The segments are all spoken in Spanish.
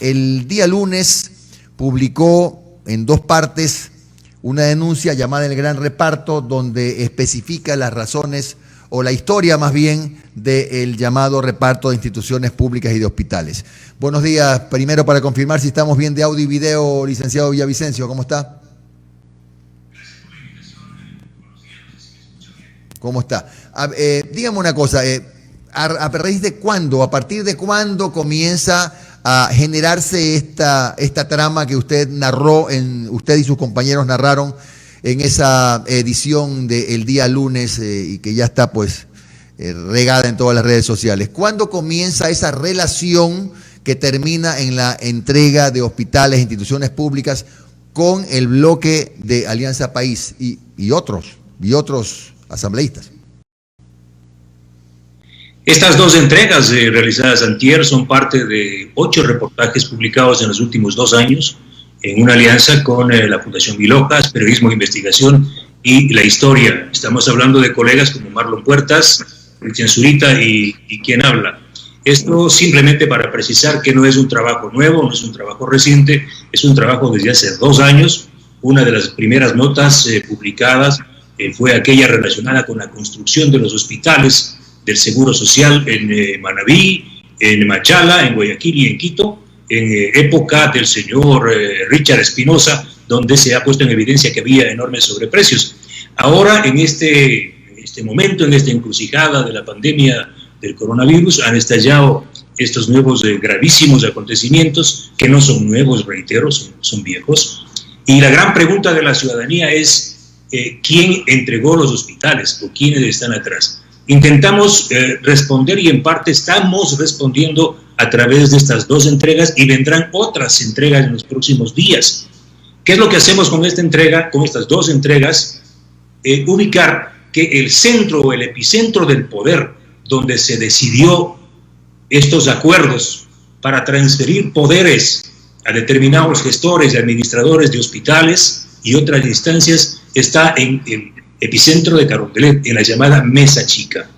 el día lunes publicó en 2 partes una denuncia llamada El Gran Reparto, donde especifica las razones o la historia más bien del llamado reparto de instituciones públicas y de hospitales. Buenos días, primero para confirmar si estamos bien de audio y video, licenciado Villavicencio, ¿cómo está? ¿Cómo está? Dígame una cosa, ¿a raíz de cuándo, a partir de cuándo comienza a generarse esta trama que usted narró, usted y sus compañeros narraron en esa edición del día lunes y que ya está pues regada en todas las redes sociales? ¿Cuándo comienza esa relación que termina en la entrega de hospitales e instituciones públicas con el bloque de Alianza País y otros asambleístas? Estas 2 entregas realizadas antier son parte de 8 reportajes publicados en los últimos 2 años en una alianza con la Fundación Bilojas, Periodismo de Investigación y La Historia. Estamos hablando de colegas como Marlon Puertas, Cristian Zurita y quien habla. Esto simplemente para precisar que no es un trabajo nuevo, no es un trabajo reciente, es un trabajo desde hace 2 años. Una de las primeras notas publicadas fue aquella relacionada con la construcción de los hospitales del Seguro Social en Manabí, en Machala, en Guayaquil y en Quito, en época del señor Richard Espinosa, donde se ha puesto en evidencia que había enormes sobreprecios. Ahora, en este momento, en esta encrucijada de la pandemia del coronavirus, han estallado estos nuevos gravísimos acontecimientos, que no son nuevos, reitero, son viejos. Y la gran pregunta de la ciudadanía es, ¿quién entregó los hospitales o quiénes están atrás? Intentamos responder y en parte estamos respondiendo a través de estas 2 entregas y vendrán otras entregas en los próximos días. ¿Qué es lo que hacemos con esta entrega, con estas 2 entregas? Ubicar que el centro o el epicentro del poder donde se decidió estos acuerdos para transferir poderes a determinados gestores y administradores de hospitales y otras instancias está en el epicentro de Carondelet, en la llamada Mesa Chica.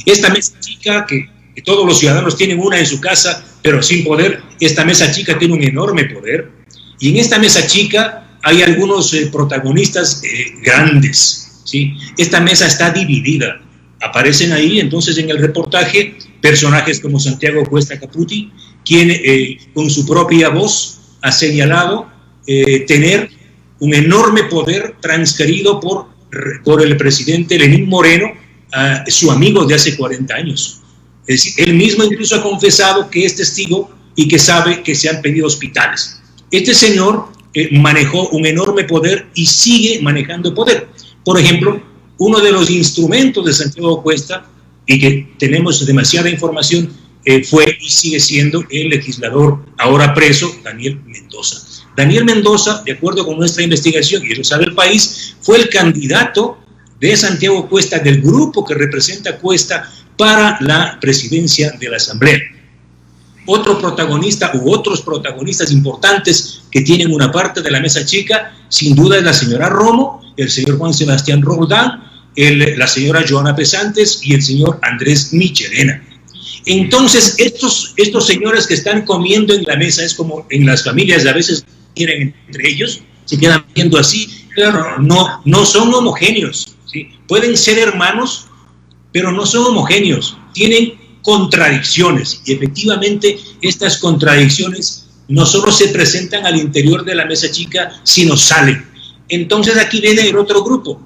Esta Mesa Chica, que todos los ciudadanos tienen una en su casa, pero sin poder, esta Mesa Chica tiene un enorme poder, y en esta Mesa Chica hay algunos protagonistas grandes, ¿sí? Esta mesa está dividida. Aparecen ahí, entonces, en el reportaje, personajes como Santiago Cuesta Caputi, quien con su propia voz ha señalado tener un enorme poder transferido por el presidente Lenín Moreno, su amigo de hace 40 años. Es decir, él mismo incluso ha confesado que es testigo y que sabe que se han pedido hospitales. Este señor manejó un enorme poder y sigue manejando poder. Por ejemplo, uno de los instrumentos de Santiago Cuesta, y que tenemos demasiada información, fue y sigue siendo el legislador ahora preso, Daniel Mendoza. Daniel Mendoza, de acuerdo con nuestra investigación, y eso sabe el país, fue el candidato de Santiago Cuesta, del grupo que representa a Cuesta para la presidencia de la Asamblea. Otro protagonista u otros protagonistas importantes que tienen una parte de la Mesa Chica, sin duda es la señora Romo, el señor Juan Sebastián Roldán, la señora Joana Pesantes y el señor Andrés Michelena. Entonces, estos señores que están comiendo en la mesa, es como en las familias a veces quieren entre ellos, se quedan viendo así, claro, no son homogéneos, ¿sí? Pueden ser hermanos, pero no son homogéneos, tienen contradicciones, y efectivamente estas contradicciones no solo se presentan al interior de la Mesa Chica, sino salen. Entonces aquí viene el otro grupo.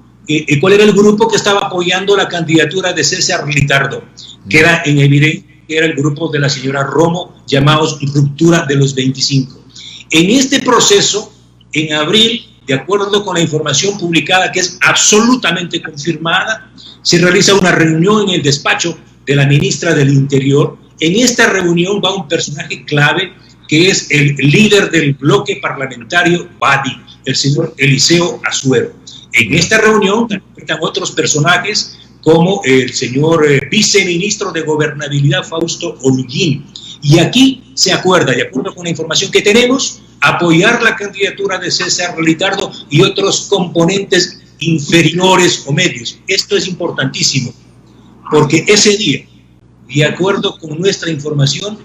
¿Cuál era el grupo que estaba apoyando la candidatura de César Litardo? Que era en evidencia, que era el grupo de la señora Romo, llamados Ruptura de los 25. En este proceso, en abril, de acuerdo con la información publicada, que es absolutamente confirmada, se realiza una reunión en el despacho de la ministra del Interior. En esta reunión va un personaje clave, que es el líder del bloque parlamentario Badi, el señor Eliseo Azuero. En esta reunión están otros personajes, como el señor viceministro de Gobernabilidad, Fausto Holguín. Y aquí se acuerda, de acuerdo con la información que tenemos, apoyar la candidatura de César Litardo y otros componentes inferiores o medios. Esto es importantísimo, porque ese día, de acuerdo con nuestra información,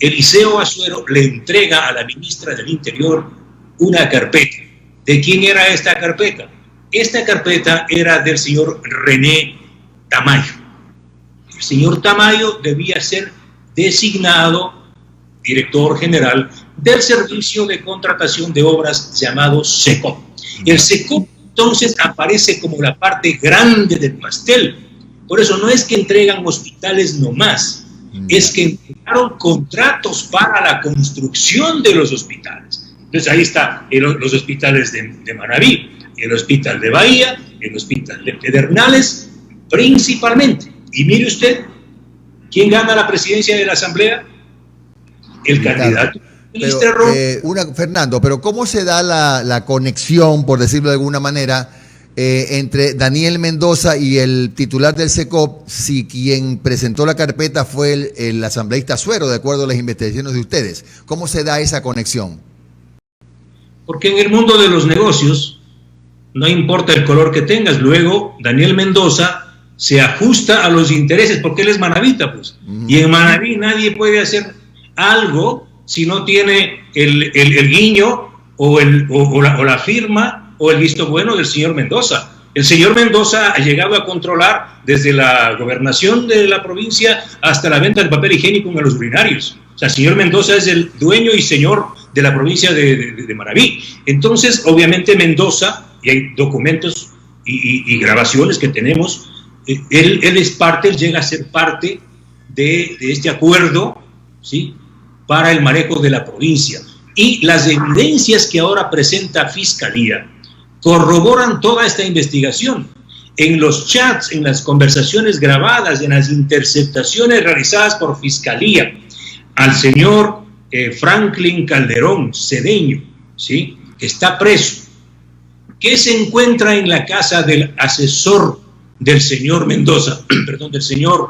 Eliseo Asuero le entrega a la ministra del Interior una carpeta. ¿De quién era esta carpeta? Esta carpeta era del señor René Tamayo. El señor Tamayo debía ser designado director general del servicio de contratación de obras llamado SECOP. El SECOP entonces aparece como la parte grande del pastel. Por eso no es que entregan hospitales nomás, es que entregaron contratos para la construcción de los hospitales. Entonces ahí están los hospitales de Manabí, el hospital de Bahía, el hospital de Pedernales, principalmente. Y mire usted, ¿quién gana la presidencia de la Asamblea? El candidato. Fernando, pero ¿cómo se da la conexión, por decirlo de alguna manera, entre Daniel Mendoza y el titular del SECOP, si quien presentó la carpeta fue el asambleísta Asuero, de acuerdo a las investigaciones de ustedes? ¿Cómo se da esa conexión? Porque en el mundo de los negocios, no importa el color que tengas, luego Daniel Mendoza se ajusta a los intereses, porque él es manabita, pues. Y en Manabí nadie puede hacer algo si no tiene el guiño o la firma o el visto bueno del señor Mendoza. El señor Mendoza ha llegado a controlar desde la gobernación de la provincia hasta la venta de papel higiénico en los urinarios. O sea, el señor Mendoza es el dueño y señor de la provincia de Manabí. Entonces, obviamente Mendoza, y hay documentos y grabaciones que tenemos, él es parte, él llega a ser parte de este acuerdo, ¿sí?, para el manejo de la provincia. Y las evidencias que ahora presenta Fiscalía corroboran toda esta investigación. En los chats, en las conversaciones grabadas, en las interceptaciones realizadas por Fiscalía al señor Franklin Calderón Cedeño, ¿sí?, que está preso, que se encuentra en la casa del asesor del señor Mendoza, perdón, del señor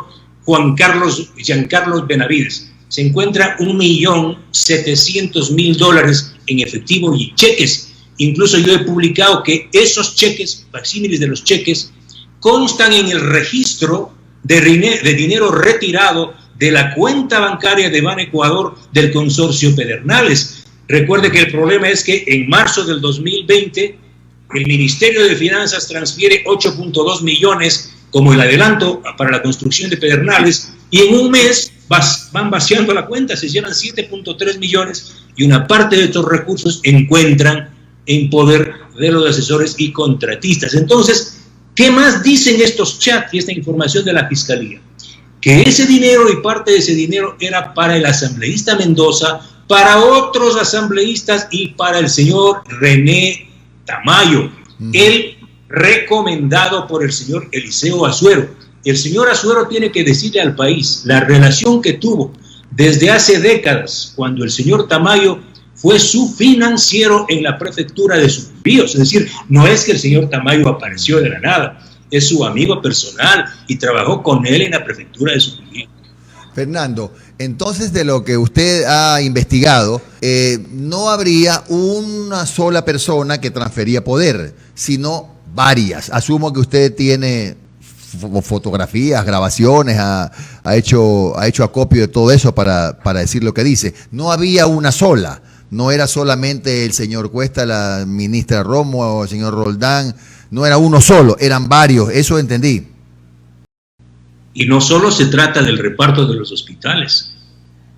Giancarlos Benavides. Se encuentra $1.700.000 en efectivo y cheques. Incluso yo he publicado que esos cheques, facsímiles de los cheques, constan en el registro de dinero retirado de la cuenta bancaria de Ban Ecuador del consorcio Pedernales. Recuerde que el problema es que en marzo del 2020 el Ministerio de Finanzas transfiere 8.2 millones como el adelanto para la construcción de Pedernales, y en un mes van vaciando la cuenta, se llevan 7.3 millones y una parte de estos recursos encuentran en poder de los asesores y contratistas. Entonces, ¿qué más dicen estos chats y esta información de la Fiscalía? Que ese dinero y parte de ese dinero era para el asambleísta Mendoza, para otros asambleístas y para el señor René Tamayo, el recomendado por el señor Eliseo Asuero. El señor Asuero tiene que decirle al país la relación que tuvo desde hace décadas, cuando el señor Tamayo fue su financiero en la prefectura de Sucumbíos. Es decir, no es que el señor Tamayo apareció de la nada, es su amigo personal y trabajó con él en la prefectura de Sucumbíos. Fernando, entonces de lo que usted ha investigado, no habría una sola persona que transfería poder, sino varias. Asumo que usted tiene fotografías, grabaciones, ha hecho acopio de todo eso para decir lo que dice. No había una sola, no era solamente el señor Cuesta, la ministra Romo o el señor Roldán, no era uno solo, eran varios, eso entendí. Y no solo se trata del reparto de los hospitales,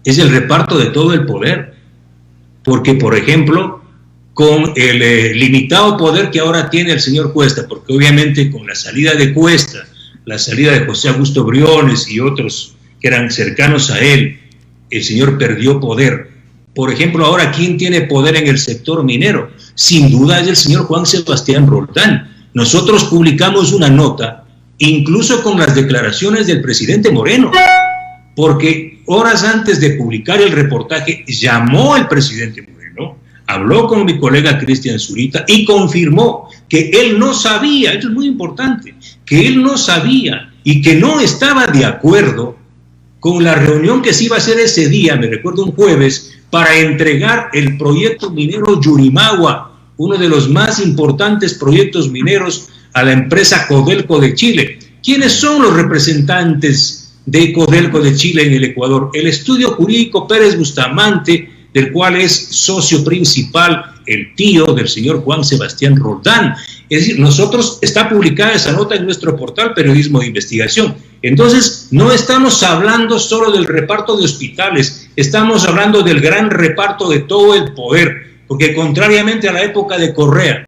es el reparto de todo el poder, porque por ejemplo, con el limitado poder que ahora tiene el señor Cuesta, porque obviamente con la salida de Cuesta, la salida de José Augusto Briones y otros que eran cercanos a él, el señor perdió poder. Por ejemplo, ahora, ¿quién tiene poder en el sector minero? Sin duda es el señor Juan Sebastián Roldán. Nosotros publicamos una nota, incluso con las declaraciones del presidente Moreno, porque horas antes de publicar el reportaje llamó el presidente Moreno, habló con mi colega Cristian Zurita y confirmó que él no sabía, esto es muy importante, que él no sabía y que no estaba de acuerdo con la reunión que se iba a hacer ese día, me recuerdo un jueves, para entregar el proyecto minero Yurimagua, uno de los más importantes proyectos mineros, a la empresa Codelco de Chile. ¿Quiénes son los representantes de Codelco de Chile en el Ecuador. El estudio jurídico Pérez Bustamante, del cual es socio principal el tío del señor Juan Sebastián Roldán. Es decir, está publicada esa nota en nuestro portal Periodismo de Investigación. Entonces, no estamos hablando solo del reparto de hospitales, estamos hablando del gran reparto de todo el poder, porque contrariamente a la época de Correa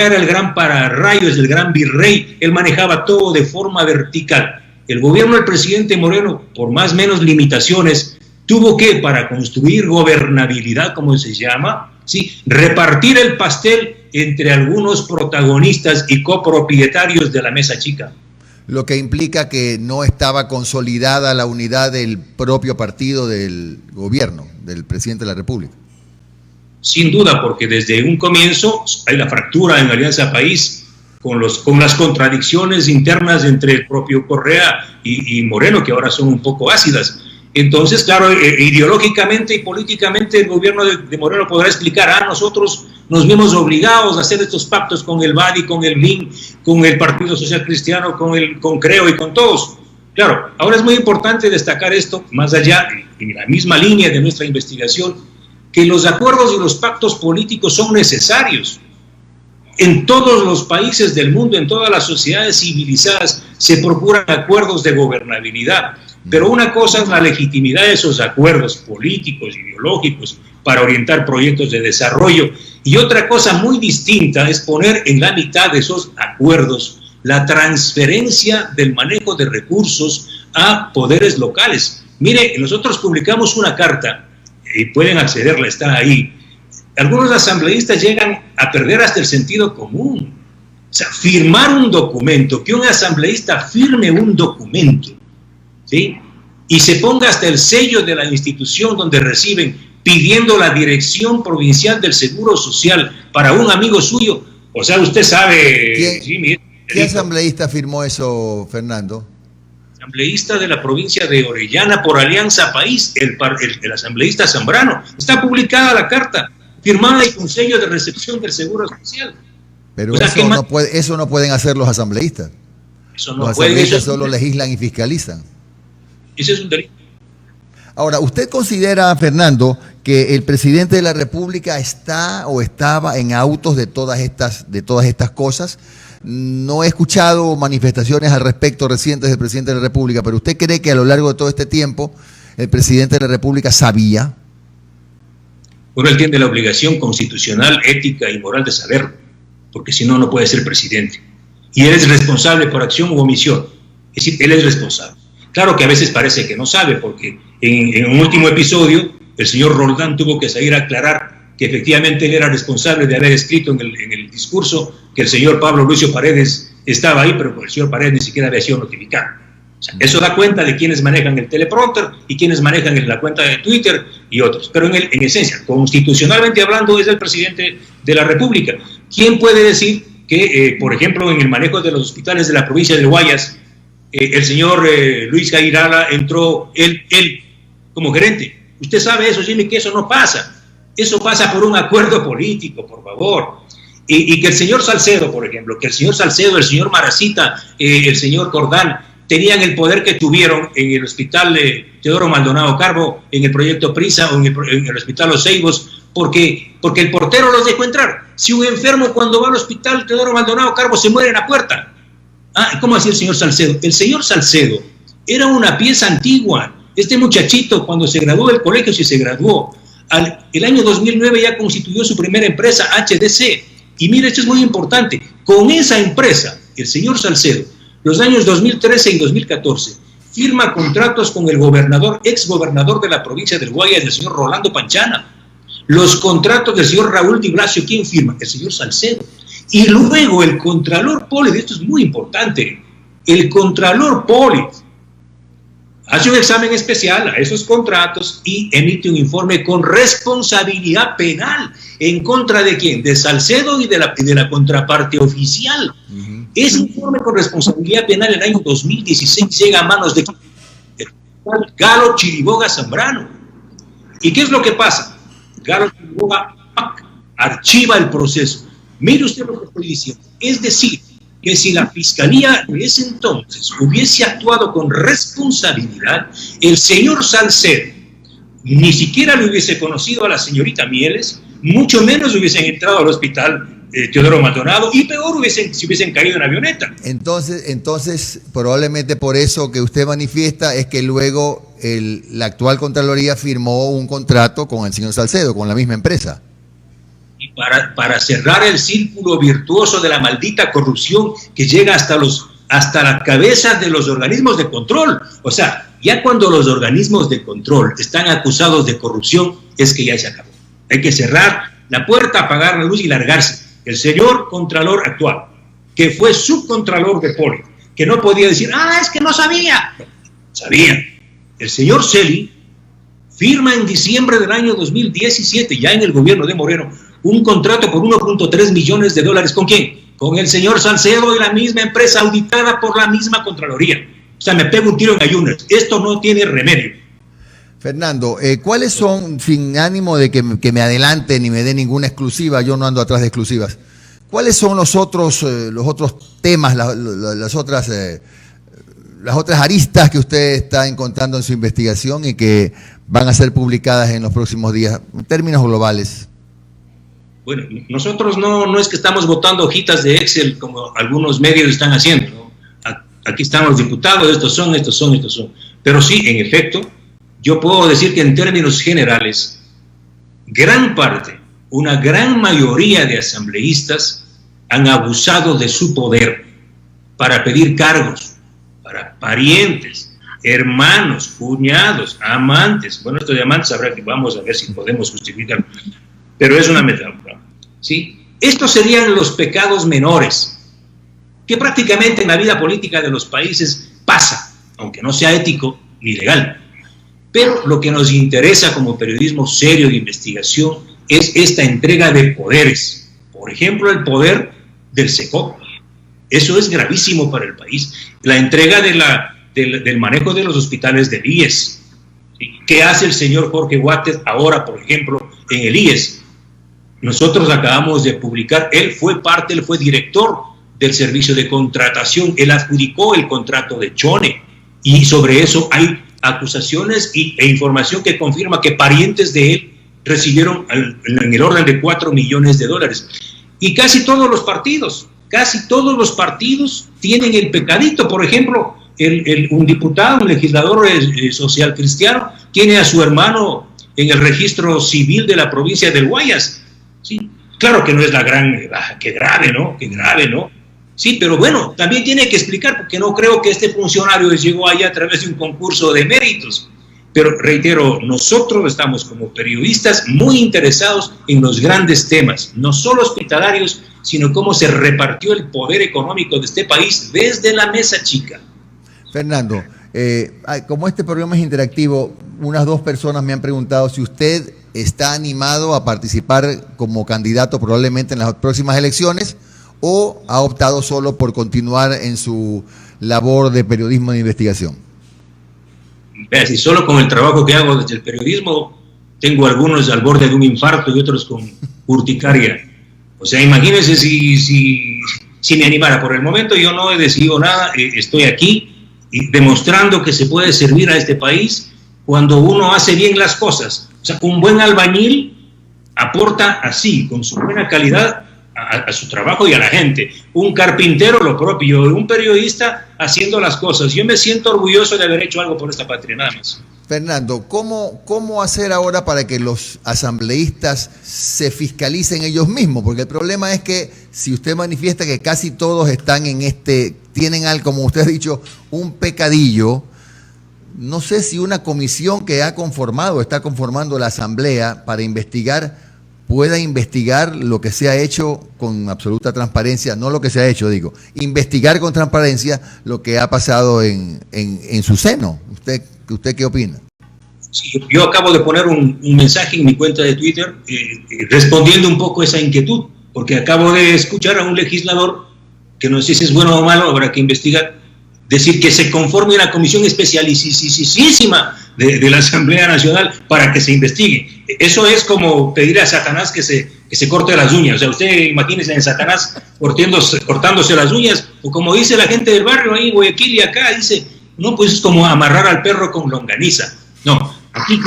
era el gran pararrayos, el gran virrey, él manejaba todo de forma vertical. El gobierno del presidente Moreno, por más o menos limitaciones, tuvo que, para construir gobernabilidad, como se llama, ¿sí?, repartir el pastel entre algunos protagonistas y copropietarios de la mesa chica. Lo que implica que no estaba consolidada la unidad del propio partido del gobierno, del presidente de la República. Sin duda, porque desde un comienzo hay la fractura en Alianza País con las contradicciones internas entre el propio Correa y Moreno, que ahora son un poco ácidas. Entonces, claro, ideológicamente y políticamente el gobierno de Moreno podrá explicar, nosotros nos vimos obligados a hacer estos pactos con el BADI, con el MIN, con el Partido Social Cristiano, con CREO y con todos. Claro, ahora es muy importante destacar esto, más allá, en la misma línea de nuestra investigación, que los acuerdos y los pactos políticos son necesarios. En todos los países del mundo, en todas las sociedades civilizadas, se procuran acuerdos de gobernabilidad. Pero una cosa es la legitimidad de esos acuerdos políticos, ideológicos, para orientar proyectos de desarrollo. Y otra cosa muy distinta es poner en la mitad de esos acuerdos la transferencia del manejo de recursos a poderes locales. Mire, nosotros publicamos una carta, y pueden accederla, está ahí. Algunos asambleístas llegan a perder hasta el sentido común. O sea, firmar un documento, que un asambleísta firme un documento, ¿sí?, y se ponga hasta el sello de la institución donde reciben, pidiendo la dirección provincial del Seguro Social para un amigo suyo. O sea, usted sabe... ¿Qué asambleísta firmó eso, Fernando? Asambleísta de la provincia de Orellana por Alianza País, el asambleísta Zambrano. Está publicada la carta, firmada y con sello de recepción del Seguro Social. Pero o sea, eso no pueden hacer los asambleístas. Eso no los pueden, asambleístas solo legislan y fiscalizan. Ese es un delito. Ahora, ¿usted considera, Fernando, que el presidente de la República está o estaba en autos de todas estas cosas? No he escuchado manifestaciones al respecto recientes del presidente de la República, pero ¿usted cree que a lo largo de todo este tiempo el presidente de la República sabía? Bueno, él tiene la obligación constitucional, ética y moral de saberlo, porque si no, no puede ser presidente. Y él es responsable por acción u omisión. Es decir, él es responsable. Claro que a veces parece que no sabe, porque en un último episodio el señor Roldán tuvo que salir a aclarar que efectivamente él era responsable de haber escrito en el discurso que el señor Pablo Lucio Paredes estaba ahí, pero el señor Paredes ni siquiera había sido notificado. O sea, eso da cuenta de quienes manejan el teleprompter y quienes manejan la cuenta de Twitter y otros. Pero en esencia, constitucionalmente hablando, es el presidente de la República. ¿Quién puede decir que, por ejemplo, en el manejo de los hospitales de la provincia del Guayas, el señor Luis Gairala entró él como gerente? Usted sabe eso, Jimmy, que eso no pasa. Eso pasa por un acuerdo político, por favor. Y que el señor Salcedo, por ejemplo, que el señor Salcedo, el señor Maracita, el señor Cordán, tenían el poder que tuvieron en el hospital de Teodoro Maldonado Carbo, en el proyecto Prisa o en el hospital Los Ceibos, porque el portero los dejó entrar. Si un enfermo cuando va al hospital Teodoro Maldonado Carbo se muere en la puerta. ¿Cómo decía el señor Salcedo? El señor Salcedo era una pieza antigua. Este muchachito, cuando se graduó del colegio, si se graduó, el año 2009 ya constituyó su primera empresa, HDC. Y mire, esto es muy importante. Con esa empresa, el señor Salcedo, los años 2013 y 2014, firma contratos con el gobernador, exgobernador de la provincia del Guayas, el señor Rolando Panchana. Los contratos del señor Raúl Di Blasio, ¿quién firma? El señor Salcedo. Y luego el Contralor Poli, esto es muy importante, el Contralor Poli hace un examen especial a esos contratos y emite un informe con responsabilidad penal. ¿En contra de quién? De Salcedo y de la contraparte oficial. Ese informe con responsabilidad penal en el año 2016 llega a manos de Galo Chiriboga Zambrano. ¿Y qué es lo que pasa? Galo Chiriboga archiva el proceso. Mire usted lo que estoy diciendo. Es decir, que si la Fiscalía de ese entonces hubiese actuado con responsabilidad, el señor Salcedo ni siquiera le hubiese conocido a la señorita Mieles, mucho menos hubiesen entrado al hospital Teodoro Maldonado, y peor si hubiesen caído en avioneta. Entonces, probablemente por eso que usted manifiesta es que luego la actual Contraloría firmó un contrato con el señor Salcedo, con la misma empresa. Y para cerrar el círculo virtuoso de la maldita corrupción que llega hasta las cabezas de los organismos de control. O sea, ya cuando los organismos de control están acusados de corrupción, es que ya se acabó. Hay que cerrar la puerta, apagar la luz y largarse. El señor Contralor actual, que fue subcontralor de Poli, que no podía decir, es que no sabía. Sabía. El señor Celi firma en diciembre del año 2017, ya en el gobierno de Moreno, un contrato por 1.3 millones de dólares. ¿Con quién? Con el señor Salcedo y la misma empresa auditada por la misma Contraloría. O sea, me pego un tiro en ayunas. Esto no tiene remedio. Fernando, ¿cuáles son, sin ánimo de que me adelanten ni me dé ninguna exclusiva, yo no ando atrás de exclusivas, cuáles son los otros temas, las otras aristas que usted está encontrando en su investigación y que van a ser publicadas en los próximos días, en términos globales? Bueno, nosotros no es que estamos votando hojitas de Excel como algunos medios están haciendo, ¿no? Aquí están los diputados, estos son. Pero sí, en efecto, yo puedo decir que en términos generales, una gran mayoría de asambleístas han abusado de su poder para pedir cargos, para parientes, hermanos, cuñados, amantes. Bueno, esto de amantes habrá que vamos a ver si podemos justificarlo, pero es una metáfora, ¿sí? Estos serían los pecados menores que prácticamente en la vida política de los países pasa, aunque no sea ético ni legal. Pero lo que nos interesa como periodismo serio de investigación es esta entrega de poderes. Por ejemplo, el poder del SECOP. Eso es gravísimo para el país. La entrega del manejo de los hospitales del IES. ¿Qué hace el señor Jorge Guates ahora, por ejemplo, en el IES? Nosotros acabamos de publicar, él fue director del servicio de contratación, él adjudicó el contrato de Chone, y sobre eso hay acusaciones e información que confirma que parientes de él recibieron en el orden de 4 millones de dólares. Y casi todos los partidos tienen el pecadito. Por ejemplo, un diputado, un legislador social cristiano, tiene a su hermano en el registro civil de la provincia del Guayas. ¿Sí? Claro que no es la gran, qué grave, ¿no? Sí, pero bueno, también tiene que explicar, porque no creo que este funcionario llegó allá a través de un concurso de méritos. Pero reitero, nosotros estamos como periodistas muy interesados en los grandes temas, no solo hospitalarios, sino cómo se repartió el poder económico de este país desde la mesa chica. Fernando, como este programa es interactivo, unas 2 personas me han preguntado si usted está animado a participar como candidato probablemente en las próximas elecciones, o ha optado solo por continuar en su labor de periodismo de investigación. Si solo con el trabajo que hago desde el periodismo, tengo algunos al borde de un infarto y otros con urticaria. O sea, imagínense si me animara. Por el momento yo no he decidido nada, estoy aquí demostrando que se puede servir a este país cuando uno hace bien las cosas. O sea, un buen albañil aporta así, con su buena calidad, a su trabajo y a la gente. Un carpintero lo propio, un periodista haciendo las cosas. Yo me siento orgulloso de haber hecho algo por esta patria, nada más. Fernando, ¿cómo hacer ahora para que los asambleístas se fiscalicen ellos mismos? Porque el problema es que si usted manifiesta que casi todos están tienen algo, como usted ha dicho, un pecadillo, no sé si una comisión que está conformando la asamblea para investigar, pueda investigar lo que se ha hecho con absoluta transparencia, no lo que se ha hecho, investigar con transparencia lo que ha pasado en su seno. ¿Usted qué opina? Sí, yo acabo de poner un mensaje en mi cuenta de Twitter respondiendo un poco a esa inquietud, porque acabo de escuchar a un legislador, que no sé si es bueno o malo, habrá que investigar, decir que se conforme una comisión especialísima de la Asamblea Nacional para que se investigue. eso es como pedir a Satanás que se corte las uñas. O sea, usted imagínese en Satanás cortándose las uñas, o como dice la gente del barrio ahí, Guayaquil y acá, dice, no, pues es como amarrar al perro con longaniza. No, aquí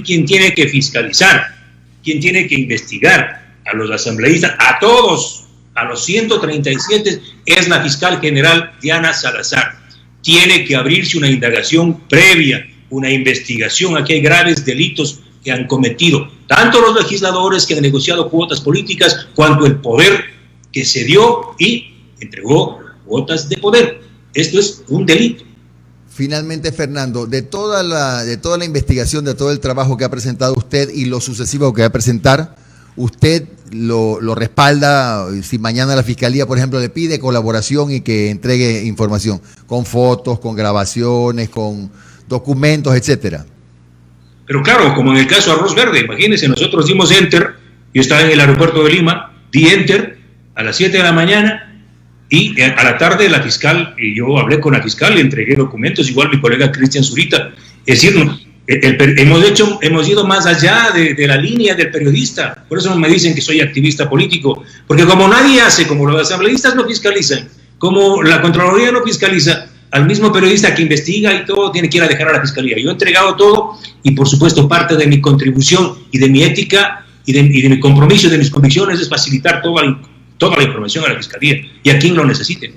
quien tiene que fiscalizar, quien tiene que investigar a los asambleístas, a todos, a los 137, es la fiscal general Diana Salazar. Tiene que abrirse una indagación previa, una investigación. Aquí hay graves delitos que han cometido tanto los legisladores que han negociado cuotas políticas, cuanto el poder que se dio y entregó cuotas de poder. Esto es un delito. Finalmente, Fernando, de toda la investigación, de todo el trabajo que ha presentado usted y lo sucesivo que va a presentar, ¿usted lo respalda si mañana la Fiscalía, por ejemplo, le pide colaboración y que entregue información con fotos, con grabaciones, con documentos, etcétera? Pero claro, como en el caso Arroz Verde, imagínense, nosotros dimos enter, yo estaba en el aeropuerto de Lima, di enter a las 7 de la mañana y a la tarde la fiscal, y yo hablé con la fiscal, le entregué documentos, igual mi colega Cristian Zurita. Es decir, hemos ido más allá de la línea del periodista. Por eso no me dicen que soy activista político, porque como nadie hace, como los asambleístas no fiscalizan, como la Contraloría no fiscaliza, al mismo periodista que investiga y todo tiene que ir a dejar a la fiscalía. Yo he entregado todo y por supuesto parte de mi contribución y de mi ética y de mi compromiso y de mis convicciones es facilitar toda la información a la fiscalía y a quien lo necesite.